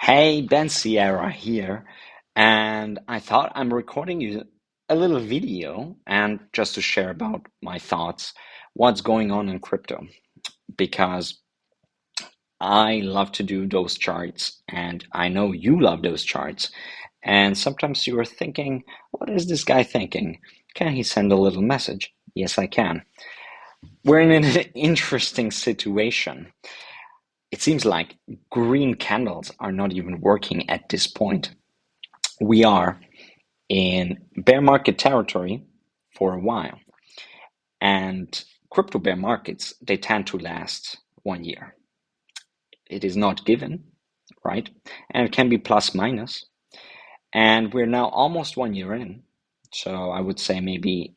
Hey, Ben Sierra here, and I thought I'm recording you a little video and just to share about my thoughts, what's going on in crypto, because I love to do those charts and I know you love those charts. And sometimes you are thinking, what is this guy thinking? Can he send a little message? Yes, I can. We're in an interesting situation. It seems like green candles are not even working at this point. We are in bear market territory for a while. And crypto bear markets, they tend to last 1 year. It is not given, right? And it can be plus minus. And we're now almost 1 year in. So I would say maybe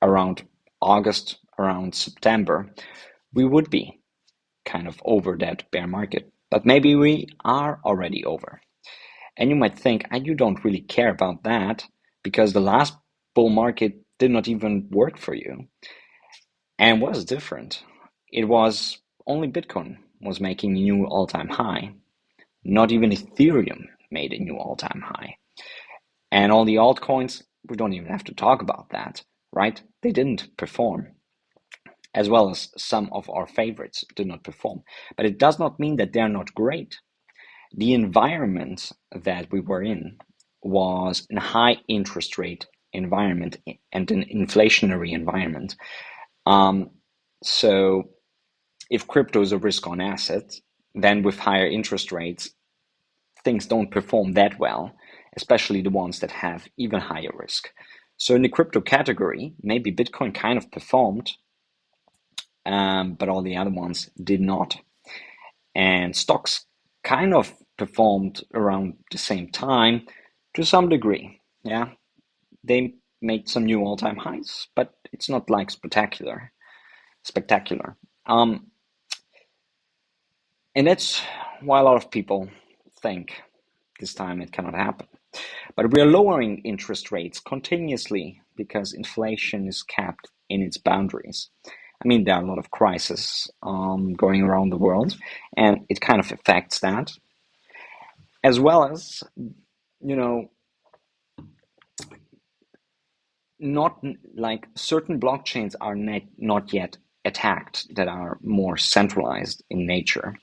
around August, around September, we would be kind of over that bear market. But maybe we are already over. And you might think, you don't really care about that because the last bull market did not even work for you and was different. It was only Bitcoin was making a new all-time high. Not even Ethereum made a new all-time high. And all the altcoins, we don't even have to talk about that, right? They didn't perform, as well as some of our favorites did not perform. But it does not mean that they're not great. The environment that we were in was a high interest rate environment and an inflationary environment. So if crypto is a risk on asset, then with higher interest rates, things don't perform that well, especially the ones that have even higher risk. So in the crypto category, maybe Bitcoin kind of performed, but all the other ones did not. And stocks kind of performed around the same time to some degree. Yeah, they made some new all-time highs, but it's not like spectacular. And that's why a lot of people think this time it cannot happen. But we are lowering interest rates continuously because inflation is capped in its boundaries. I mean, there are a lot of crises going around the world, and it kind of affects that, as well as, you know, not like certain blockchains are not yet attacked that are more centralized in nature.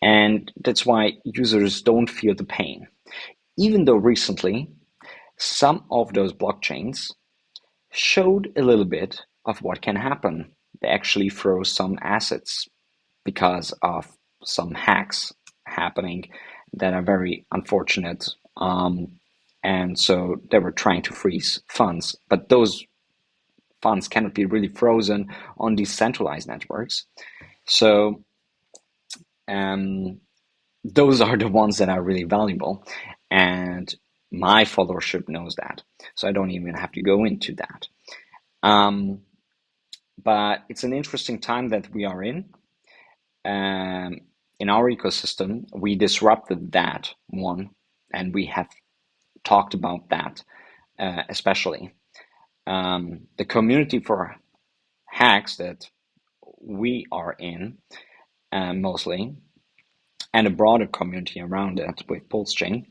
And that's why users don't feel the pain. Even though recently some of those blockchains showed a little bit of what can happen. They actually froze some assets because of some hacks happening that are very unfortunate. And so they were trying to freeze funds, but those funds cannot be really frozen on these centralized networks. So um, those are the ones that are really valuable. And my followership knows that. So I don't even have to go into that. Um, but it's an interesting time that we are in. Um, in our ecosystem, we disrupted that one, and we have talked about that, especially. The community for hacks that we are in, mostly, and a broader community around it with PulseChain,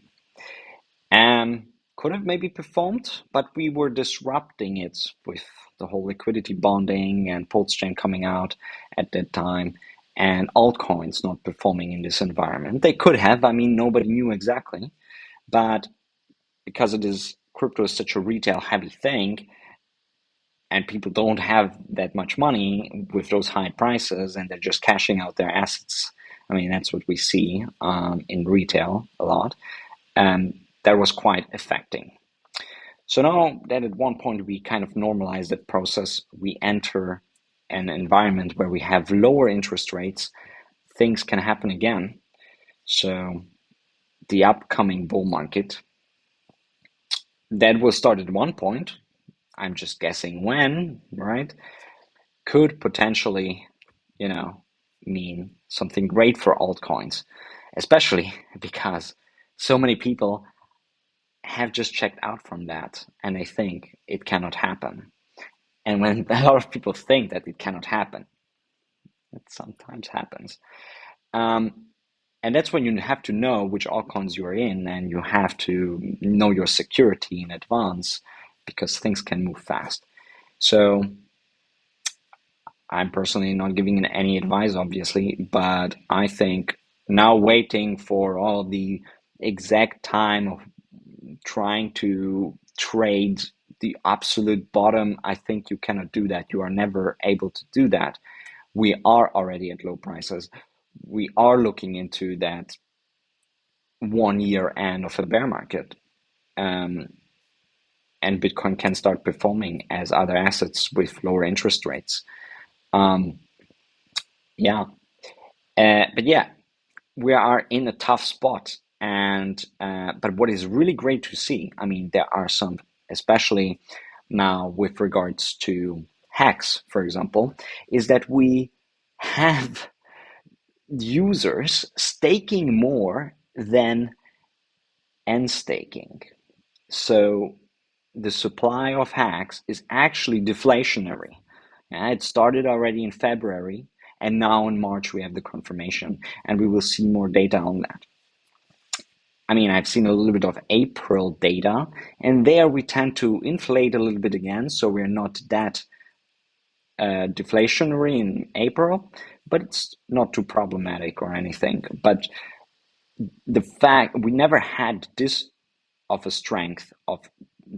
could have maybe performed, but we were disrupting it with the whole liquidity bonding and PulseChain coming out at that time, and altcoins not performing in this environment. They could have, I mean, nobody knew exactly, but because it is crypto is such a retail heavy thing, and people don't have that much money with those high prices, and they're just cashing out their assets. I mean, that's what we see in retail a lot. That was quite affecting. So now that at one point we kind of normalize that process, we enter an environment where we have lower interest rates, things can happen again. So the upcoming bull market, that will start at one point, I'm just guessing when, right? Could potentially, mean something great for altcoins, especially because so many people have just checked out from that and they think it cannot happen. And when a lot of people think that it cannot happen, it sometimes happens. Um, And that's when you have to know which altcoins you're in, and you have to know your security in advance because things can move fast. So I'm personally not giving any advice, obviously, but I think now waiting for all the exact time of trying to trade the absolute bottom, I think you cannot do that. You are never able to do that. We are already at low prices. We are looking into that 1 year end of a bear market. Um, and Bitcoin can start performing as other assets with lower interest rates. Um, yeah. But yeah, we are in a tough spot. And but what is really great to see, I mean, there are some, especially now with regards to hacks, for example, is that we have users staking more than end staking. So the supply of hacks is actually deflationary. It started already in February, and now in March we have the confirmation, and we will see more data on that. I mean, I've seen a little bit of April data, and there we tend to inflate a little bit again, so we're not that deflationary in April, but it's not too problematic or anything. But the fact we never had this of a strength of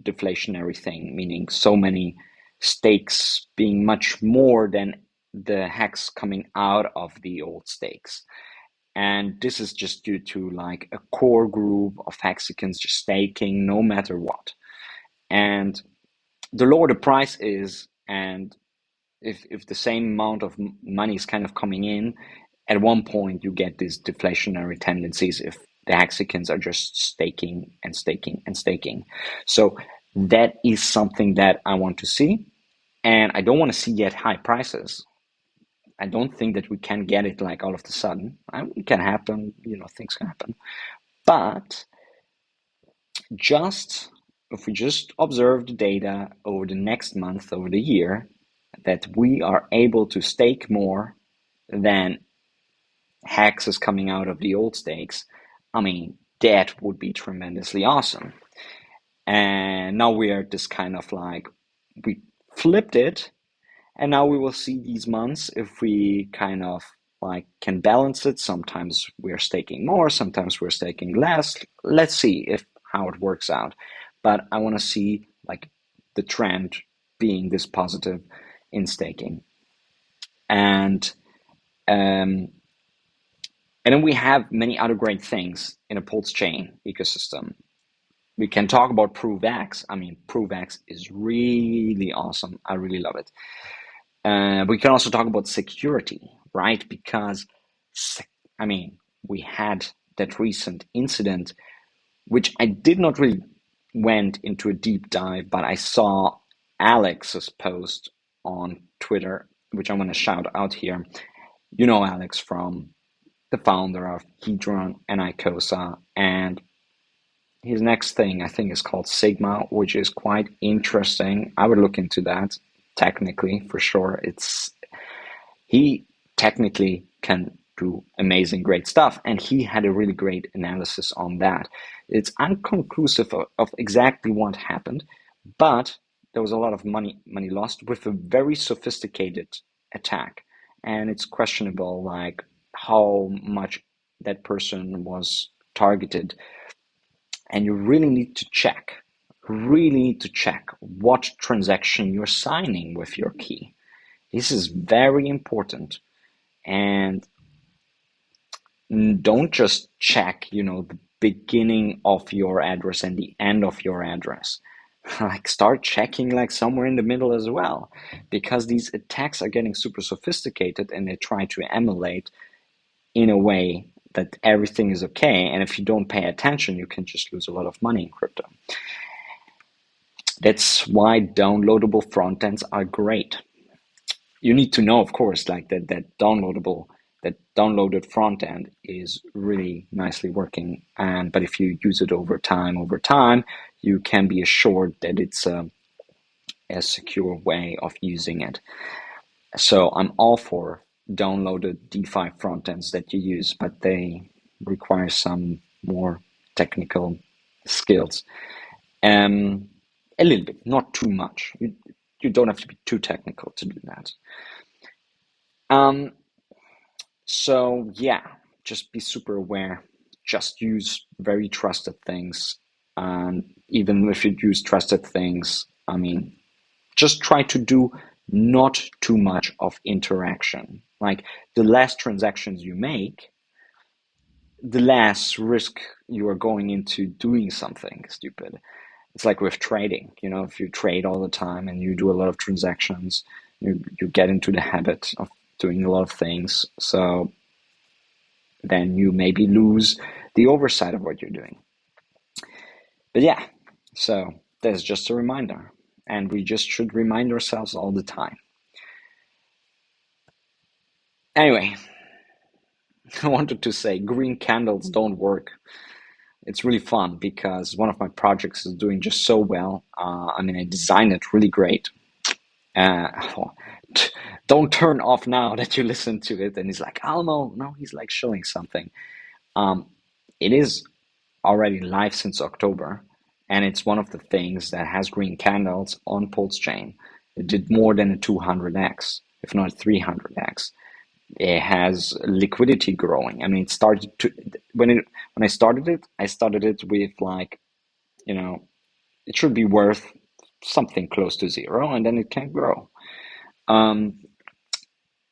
deflationary thing, meaning so many stakes being much more than the hacks coming out of the old stakes. And this is just due to like a core group of hexagons just staking no matter what. And the lower the price is, and if the same amount of money is kind of coming in, at one point you get these deflationary tendencies if the hexagons are just staking and staking and staking. So that is something that I want to see. And I don't want to see yet high prices. I don't think that we can get it like all of a sudden. It can happen, things can happen. But just if we just observe the data over the next month, over the year, that we are able to stake more than hacks is coming out of the old stakes, I mean, that would be tremendously awesome. And now we are just kind of like, we flipped it. And now we will see these months if we kind of like can balance it. Sometimes we're staking more, sometimes we're staking less. Let's see if how it works out. But I want to see like the trend being this positive in staking. And and then we have many other great things in a pulse chain ecosystem. We can talk about ProveX. I mean, ProveX is really awesome. I really love it. We can also talk about security, right? Because, I mean, we had that recent incident, which I did not really went into a deep dive, but I saw Alex's post on Twitter, which I'm going to shout out here. You know Alex from the founder of Hedron and Icosa, and his next thing I think is called Sigma, which is quite interesting. I would look into that technically for sure. He technically can do amazing, great stuff, and he had a really great analysis on that. It's unconclusive of exactly what happened, but there was a lot of money lost with a very sophisticated attack, and it's questionable like how much that person was targeted. And you really need to check what transaction you're signing with your key. This is very important. And don't just check, the beginning of your address and the end of your address. Like start checking like somewhere in the middle as well, because these attacks are getting super sophisticated and they try to emulate in a way that everything is okay. And if you don't pay attention, you can just lose a lot of money in crypto. That's why downloadable frontends are great. You need to know, of course, like that downloaded front end is really nicely working. But if you use it over time, you can be assured that it's a secure way of using it. So I'm all for downloaded DeFi front ends that you use, but they requires some more technical skills. Um, a little bit, not too much. You don't have to be too technical to do that. Um, so yeah, just be super aware. Just use very trusted things. And even if you use trusted things, I mean, just try to do not too much of interaction. Like the less transactions you make, the less risk you are going into doing something stupid. It's like with trading, if you trade all the time and you do a lot of transactions, you get into the habit of doing a lot of things. So then you maybe lose the oversight of what you're doing. But yeah, so that's just a reminder. And we just should remind ourselves all the time. Anyway, I wanted to say green candles don't work. It's really fun because one of my projects is doing just so well. I mean, I designed it really great. Uh, don't turn off now that you listen to it. And he's like, oh no, he's like showing something. Um, it is already live since October, and it's one of the things that has green candles on Pulse Chain. It did more than a 200x, if not 300x. It has liquidity growing. I mean, it started to when I started it with like, it should be worth something close to zero, and then it can grow. Um,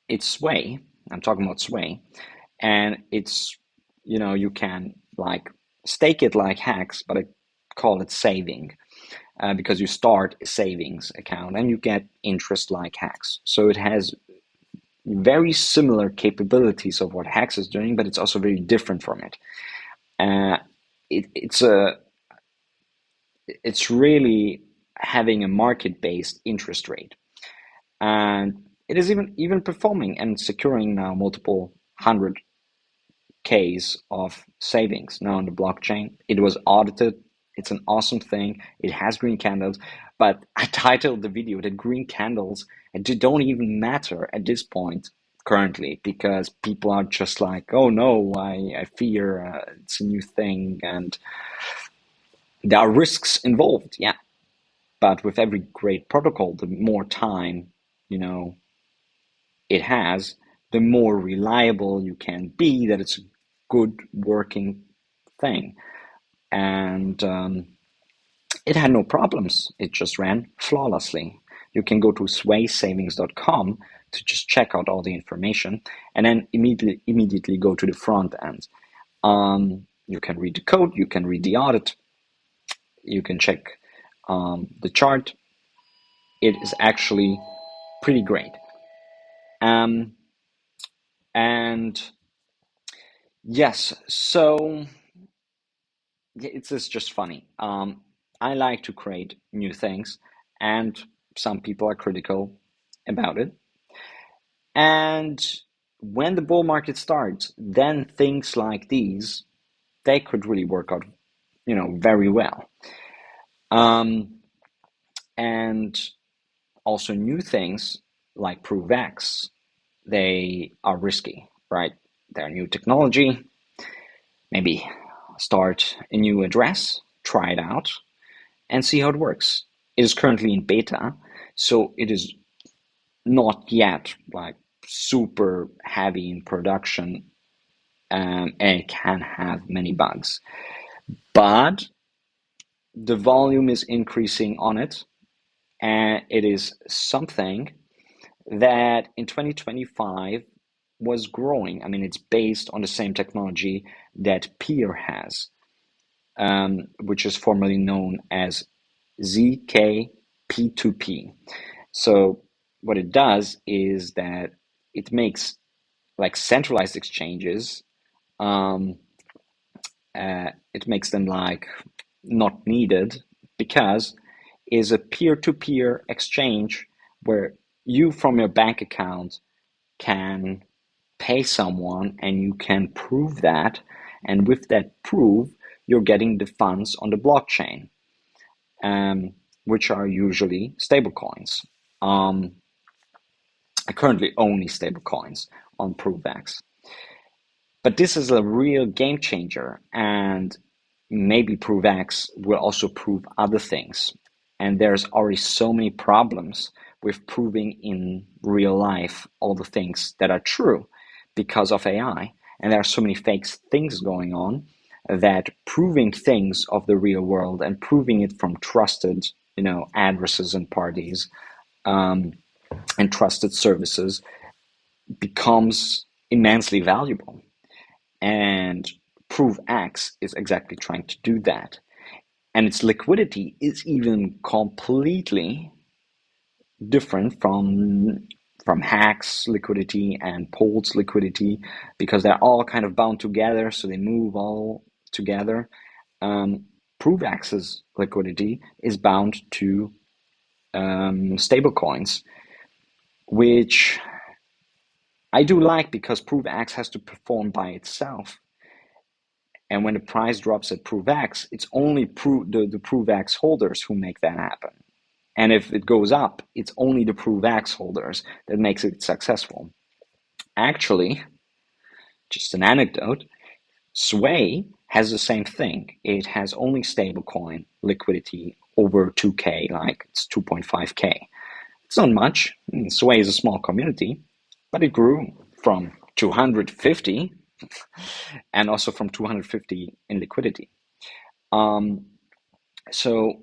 it's Sway. I'm talking about Sway, and you can like stake it like hacks, but I call it saving because you start a savings account and you get interest like hacks. So it has very similar capabilities of what Hex is doing, but it's also very different from it. Uh, it's really having a market-based interest rate, and it is even performing and securing now multiple hundred Ks of savings now on the blockchain. It was audited. It's an awesome thing. It has green candles, but I titled the video that green candles don't even matter at this point currently because people are just like, oh no, I fear it's a new thing and there are risks involved. Yeah, but with every great protocol, the more time, you know, it has, the more reliable you can be that it's a good working thing. And it had no problems. It just ran flawlessly. You can go to swaysavings.com to just check out all the information and then immediately go to the front end. You can read the code, you can read the audit, you can check the chart. It is actually pretty great. Um, and yes, so it's just funny. I like to create new things, and some people are critical about it. And when the bull market starts, then things like these, they could really work out, very well. Um, and also new things like ProveX, they are risky, right? They're new technology. Maybe start a new address, try it out, and see how it works. It is currently in beta, so it is not yet like super heavy in production, and it can have many bugs. But the volume is increasing on it, and it is something that in 2025 was growing. I mean, it's based on the same technology that Peer has, which is formerly known as ZK-P2P. So what it does is that it makes like centralized exchanges, um, it makes them like not needed because is a peer-to-peer exchange where you from your bank account can pay someone and you can prove that, and with that proof you're getting the funds on the blockchain, which are usually stablecoins. I currently only stablecoins on ProveX. But this is a real game changer, and maybe prove X will also prove other things. And there's already so many problems with proving in real life all the things that are true because of AI. And there are so many fake things going on that proving things of the real world and proving it from trusted, addresses and parties, um, and trusted services becomes immensely valuable. And Proof X is exactly trying to do that. And its liquidity is even completely different from Hack's liquidity and Pol's liquidity because they're all kind of bound together, so they move all together. Proof X's liquidity is bound to stable coins, which I do like because Proof X has to perform by itself. And when the price drops at Proof X, it's only the Proof X holders who make that happen. And if it goes up, it's only the Proof X holders that makes it successful. Actually, just an anecdote, Sway has the same thing. It has only stablecoin liquidity over 2K, like it's 2.5K. It's not much. Sway is a small community, but it grew from 250 and also from 250 in liquidity. Um, so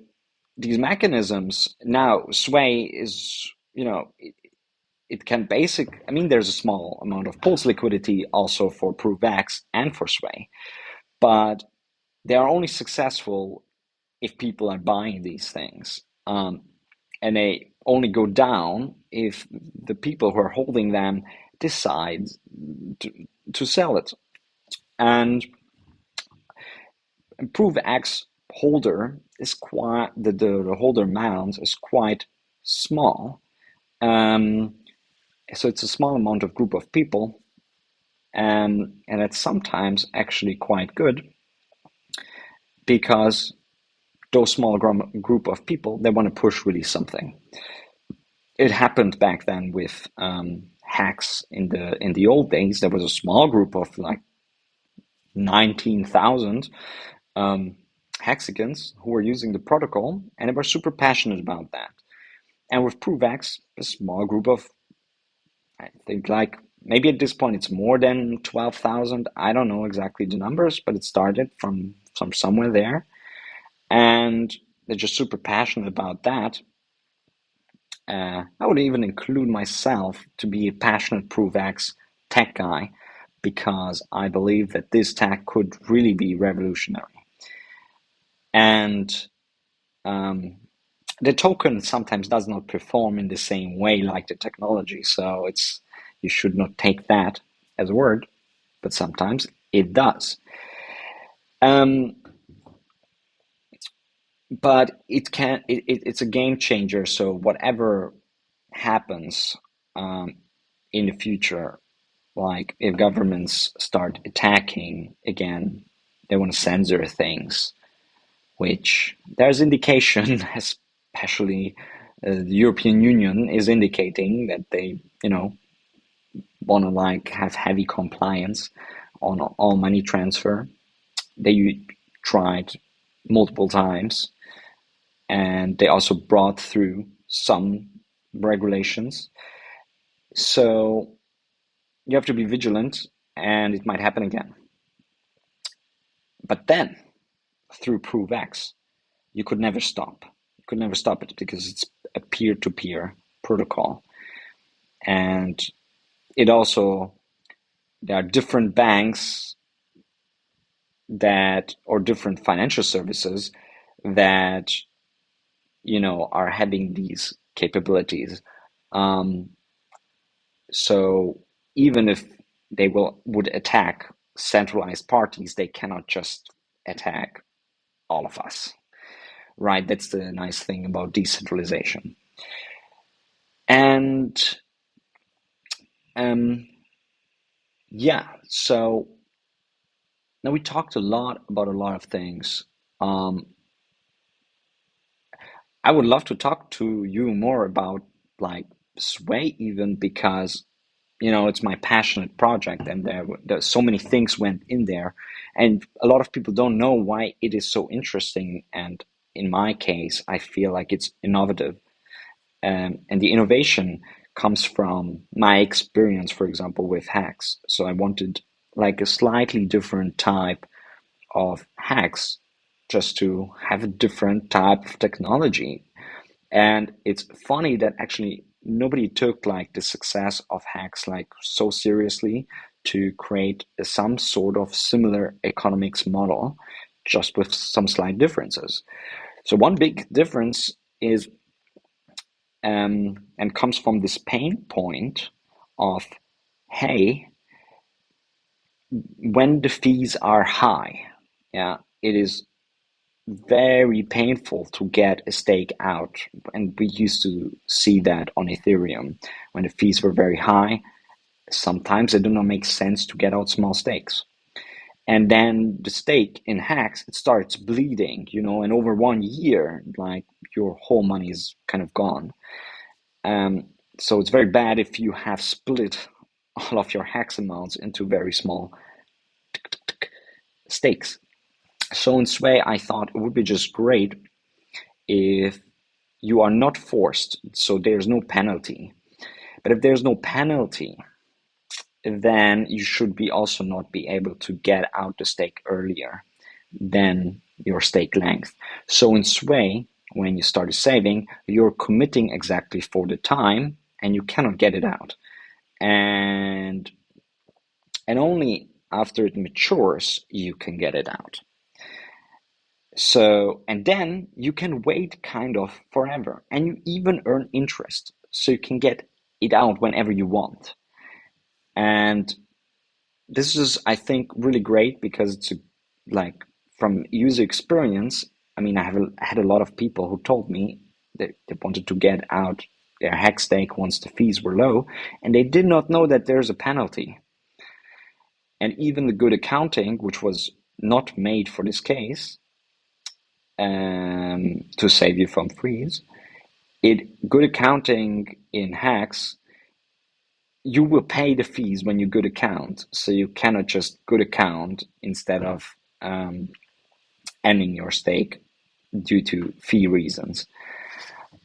these mechanisms now, Sway is, it can there's a small amount of Pulse liquidity also for Proof X and for Sway, but they are only successful if people are buying these things. And they only go down if the people who are holding them decide to, to sell it. And Proof X holder is quite, the holder amount is quite small. Um, so it's a small amount of group of people, and it's sometimes actually quite good because those small group of people, they want to push really something. It happened back then with hacks in the old days. There was a small group of like 19,000 hexagons who were using the protocol, and they were super passionate about that. And with ProveX, a small group of, I think, like maybe at this point it's more than 12,000. I don't know exactly the numbers, but it started from somewhere there. And they're just super passionate about that. I would even include myself to be a passionate ProveX tech guy because I believe that this tech could really be revolutionary. And um, the token sometimes does not perform in the same way like the technology, so you should not take that as a word, but sometimes it does. Um, but it's a game changer. So whatever happens in the future, like if governments start attacking again, they want to censor things, which there's indication, especially the European Union is indicating that they, want to like have heavy compliance on all money transfer. They tried multiple times, and they also brought through some regulations. So you have to be vigilant, and it might happen again. But then, through ProveX, you could never stop. You could never stop it because it's a peer-to-peer protocol. And it also, there are different banks or different financial services that, are having these capabilities. Um, so even if they would attack centralized parties, they cannot just attack all of us, right? That's the nice thing about decentralization. And yeah, so now we talked a lot about a lot of things. Um, I would love to talk to you more about like Sway even because it's my passionate project, and there's so many things went in there, and a lot of people don't know why it is so interesting. And in my case, I feel like it's innovative, and the innovation comes from my experience, for example, with hacks. So I wanted like a slightly different type of hacks, just to have a different type of technology. And it's funny that actually nobody took like the success of hacks like so seriously to create some sort of similar economics model, just with some slight differences. So one big difference is, and comes from this pain point of, hey, when the fees are high, yeah, it is very painful to get a stake out. And we used to see that on Ethereum when the fees were very high. Sometimes it did not make sense to get out small stakes. And then the stake in hacks, it starts bleeding, and over 1 year, like your whole money is kind of gone. Um, so it's very bad if you have split all of your hacks amounts into very small stakes. So in Sway, I thought it would be just great if you are not forced, so there's no penalty. But if there's no penalty, then you should be also not be able to get out the stake earlier than your stake length. So in Sway, when you started saving, you're committing exactly for the time and you cannot get it out. And only after it matures you can get it out. So, and then you can wait kind of forever, and you even earn interest. So you can get it out whenever you want. And this is, I think, really great because it's like from user experience. I mean, I had a lot of people who told me that they wanted to get out their hack stake once the fees were low, and they did not know that there's a penalty. And even the good accounting, which was not made for this case, to save you from freeze, good accounting in hacks, you will pay the fees when you good account, so you cannot just good account instead of ending your stake due to fee reasons.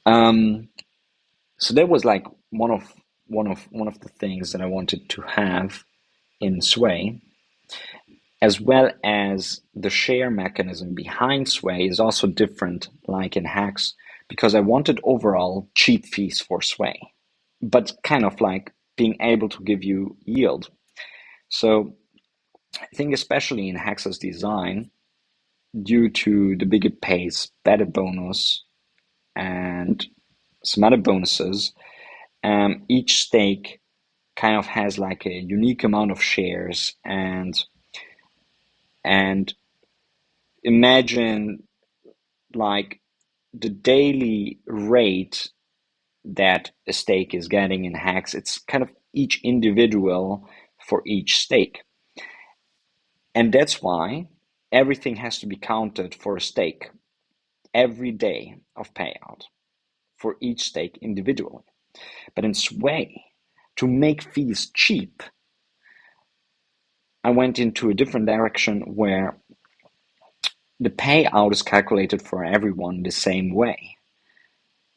So that was like one of the things that I wanted to have in Sway, as well as the share mechanism behind Sway is also different, like in hacks, because I wanted overall cheap fees for Sway, but kind of like being able to give you yield. So I think especially in Hexa's design, due to the bigger pays, better bonus, and some other bonuses, each stake kind of has like a unique amount of shares, and imagine like the daily rate that a stake is getting in hacks. It's kind of each individual for each stake. And that's why everything has to be counted for a stake every day of payout for each stake individually. But in Sway, to make fees cheap, I went into a different direction where the payout is calculated for everyone the same way.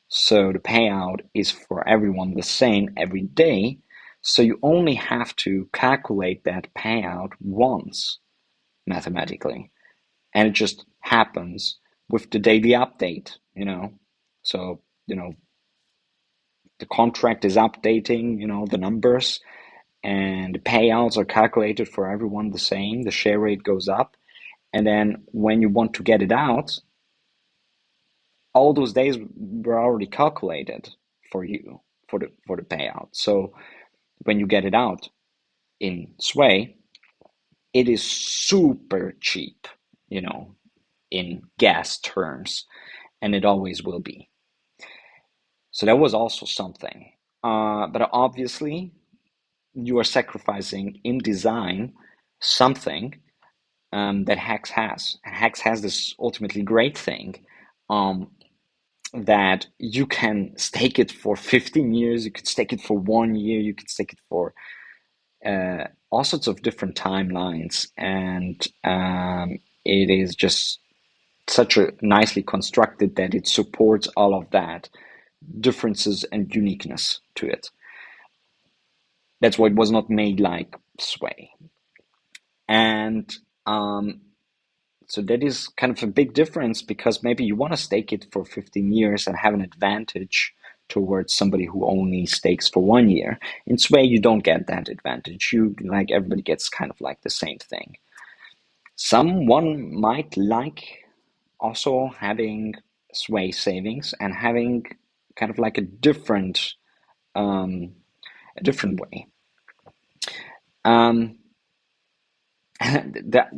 So the payout is for everyone the same every day. So you only have to calculate that payout once mathematically. And it just happens with the daily update. So, the contract is updating, the numbers, and the payouts are calculated for everyone the same. The share rate goes up. And then when you want to get it out, all those days were already calculated for you for the payout. So when you get it out in Sway, it is super cheap, in gas terms, and it always will be. So that was also something. But obviously, you are sacrificing in design something that Hex has. Hex has this ultimately great thing. Um, that you can stake it for 15 years, you could stake it for 1 year, you could stake it for all sorts of different timelines, and it is just such a nicely constructed that it supports all of that differences and uniqueness to it. That's why it was not made like Sway. And so that is kind of a big difference, because maybe you want to stake it for 15 years and have an advantage towards somebody who only stakes for 1 year. In Sway, you don't get that advantage. You, like, everybody gets kind of like the same thing. Someone might like also having Sway savings and having kind of like a different way. Um, that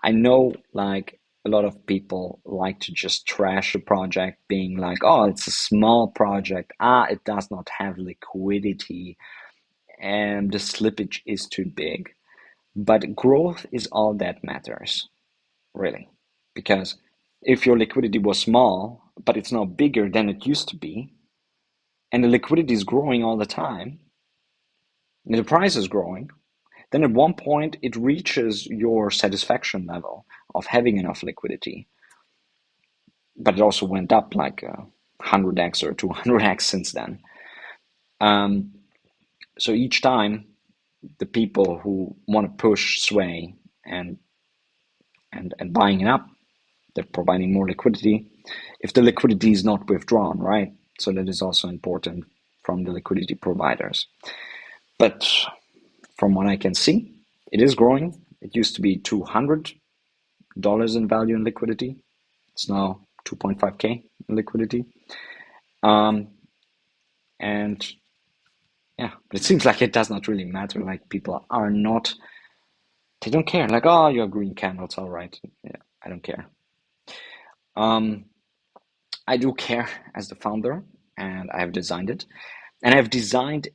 I know, like, a lot of people like to just trash a project, being like, "Oh, it's a small project. It does not have liquidity, and the slippage is too big." But growth is all that matters, really, because if your liquidity was small, but it's now bigger than it used to be, and the liquidity is growing all the time, and the price is growing, then at one point it reaches your satisfaction level of having enough liquidity. But it also went up like 100x or 200x since then. Um, so each time the people who want to push Sway and buying it up, they're providing more liquidity. If the liquidity is not withdrawn, right? So that is also important from the liquidity providers. But from what I can see, it is growing. It used to be $200 in value in liquidity. It's now 2.5K in liquidity. Um, and yeah, but it seems like it does not really matter. Like, people are not, they don't care. Like, oh, you're green candles, all right. Yeah, I don't care. Um, I do care as the founder, and I have designed it. And I've designed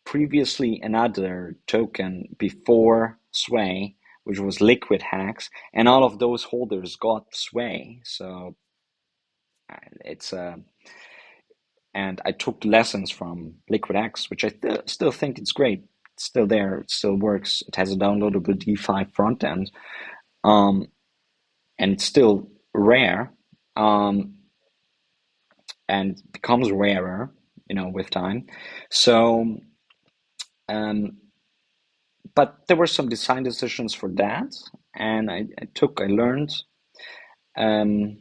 previously another token before Sway, which was Liquid Hacks, and all of those holders got Sway. So it's and I took lessons from Liquid X, which I still think it's great. It's still there. It still works. It has a downloadable DeFi front end, um, and it's still rare, um, and becomes rarer, with time. So, um, but there were some design decisions for that, and I learned um,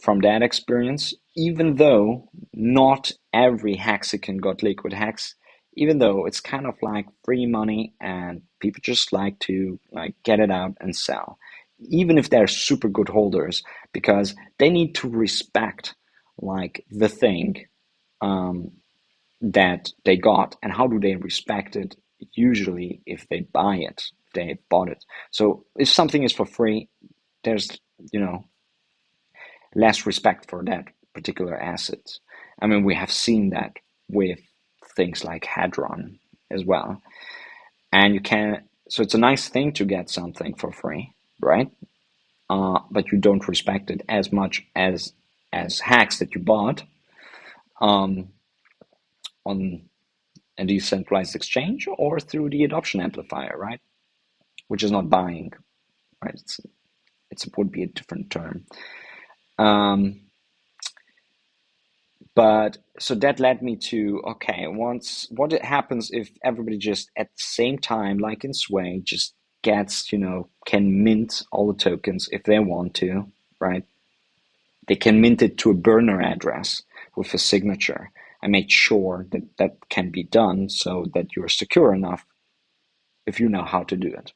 from that experience, even though not every hexagon got liquid hex, even though it's kind of like free money and people just like to like get it out and sell, even if they're super good holders, because they need to respect like the thing um, that they got. And how do they respect it? Usually if they buy it, they bought it. So if something is for free, there's, you know, less respect for that particular asset. I mean, we have seen that with things like Hadron as well. And so it's a nice thing to get something for free, right? But you don't respect it as much as hacks that you bought um, on a decentralized exchange or through the adoption amplifier, right? Which is not buying, right? It would be a different term. Um, But so that led me to, okay, what happens if everybody just at the same time, like in Sway, just gets, can mint all the tokens if they want to, right? They can mint it to a burner address with a signature. I made sure that that can be done so that you're secure enough if you know how to do it.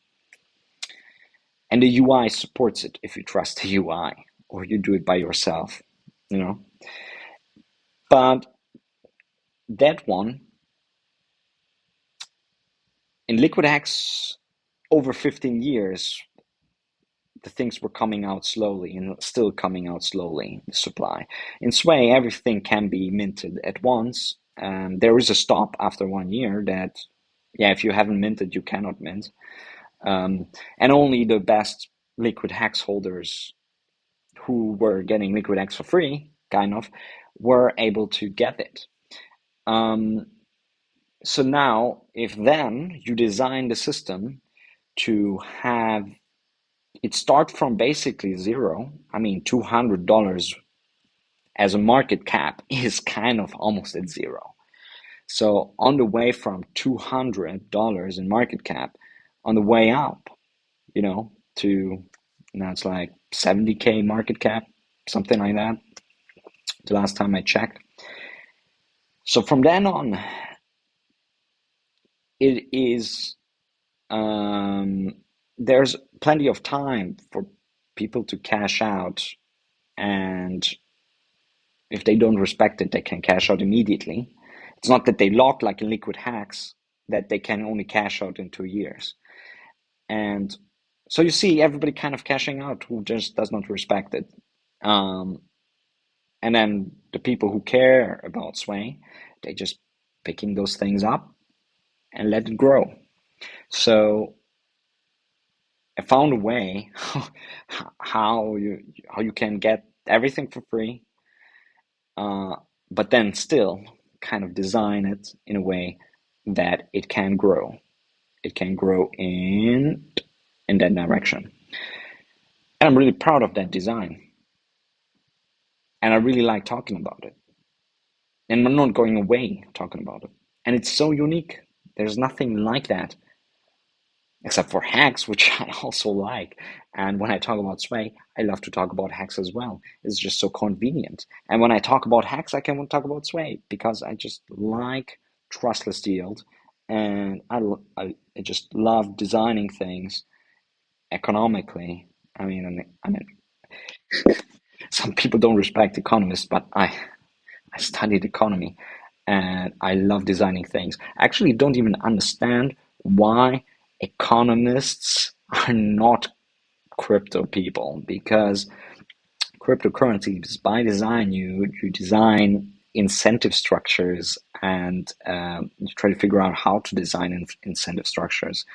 And the UI supports it if you trust the UI or you do it by yourself, you know. But that one in LiquidX, over 15 years, the things were coming out slowly and still coming out slowly, the supply. In Sway, everything can be minted at once. There is a stop after 1 year that, yeah, if you haven't minted, you cannot mint. And only the best Liquid Hex holders who were getting Liquid X for free kind of, were able to get it. Um, so now, if then you design the system to have it start from basically zero, I mean, $200 as a market cap is kind of almost at zero. So on the way from $200 in market cap, on the way up, to now it's like 70K market cap, something like that, the last time I checked. So from then on, it is there's plenty of time for people to cash out, and if they don't respect it, they can cash out immediately. It's not that they lock like in liquid hacks that they can only cash out in 2 years. And so you see everybody kind of cashing out who just does not respect it. Um, and then the people who care about Sway, they just picking those things up and let it grow. So I found a way how you can get everything for free, uh, but then still kind of design it in a way that it can grow. It can grow in that direction. And I'm really proud of that design. And I really like talking about it. And I'm not going away talking about it. And it's so unique. There's nothing like that except for hacks, which I also like. And when I talk about Sway, I love to talk about hacks as well. It's just so convenient. And when I talk about hacks, I can talk about Sway because I just like trustless yield, and I just love designing things economically. I mean, some people don't respect economists, but I studied economy and I love designing things. I actually don't even understand why economists are not crypto people, because cryptocurrencies by design, you design incentive structures, and you try to figure out how to design incentive structures.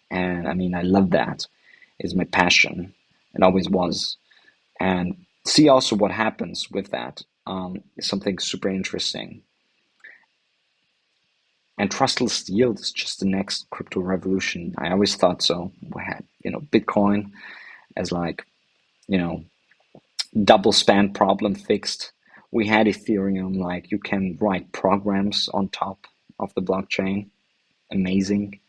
And I mean, I love that. It's my passion. It always was. And see also what happens with that is something super interesting. And trustless yield is just the next crypto revolution. I always thought so. We had, Bitcoin as like, you know, double span problem fixed. We had Ethereum, like you can write programs on top of the blockchain. Amazing.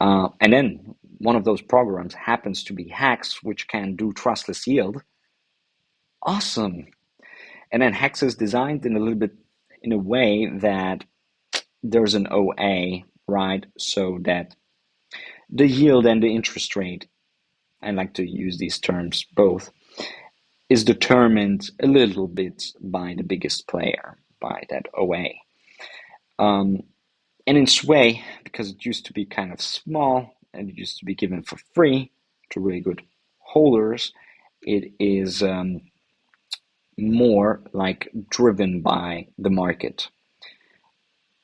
And then one of those programs happens to be Hex, which can do trustless yield. Awesome. And then Hex is designed in a way that there's an OA, right? So that the yield and the interest rate, I like to use these terms both, is determined a little bit by the biggest player, by that OA. And in Sway, because it used to be kind of small and it used to be given for free to really good holders, it is more like driven by the market.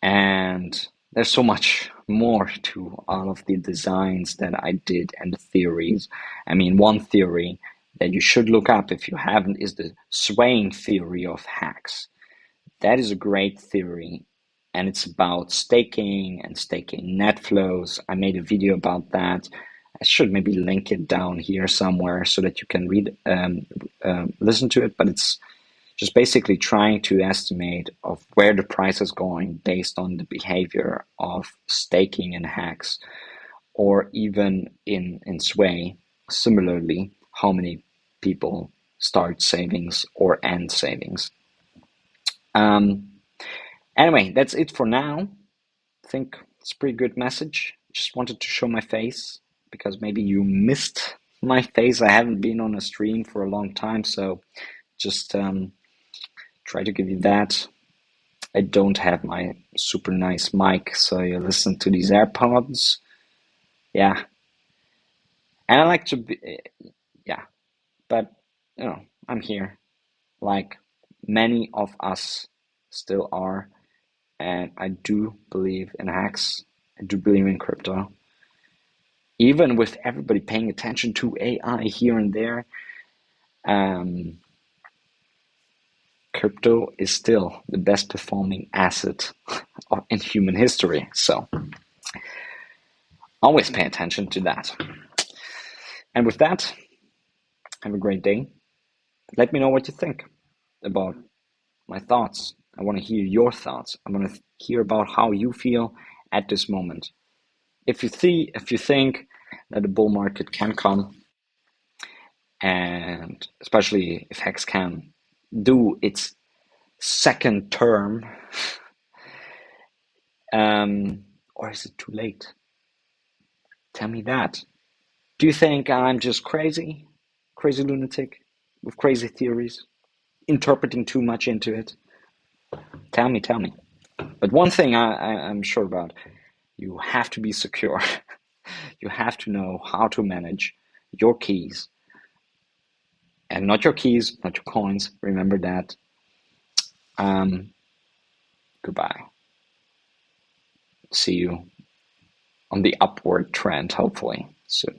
And there's so much more to all of the designs that I did and the theories. I mean, one theory that you should look up if you haven't is the swaying theory of hacks. That is a great theory, and it's about staking and staking net flows. I made a video about that. I should maybe link it down here somewhere so that you can listen to it, but it's just basically trying to estimate of where the price is going based on the behavior of staking in hacks, or even in Sway, similarly, how many people start savings or end savings. Anyway, that's it for now. I think it's a pretty good message. Just wanted to show my face because maybe you missed my face. I haven't been on a stream for a long time, so just try to give you that. I don't have my super nice mic, so you listen to these AirPods. Yeah. And I like to be, yeah, but I'm here, like many of us still are, and I do believe in hacks. I do believe in crypto. Even with everybody paying attention to AI here and there, um, crypto is still the best performing asset in human history. So always pay attention to that. And with that, have a great day. Let me know what you think about my thoughts. I want to hear your thoughts. I want to hear about how you feel at this moment. If you think that a bull market can come, and especially if Hex can do its second term, or is it too late? Tell me that. Do you think I'm just crazy lunatic with crazy theories, interpreting too much into it? Tell me. But one thing I'm sure about, you have to be secure. You have to know how to manage your keys. And not your keys, not your coins. Remember that. Goodbye. See you on the upward trend, hopefully, soon.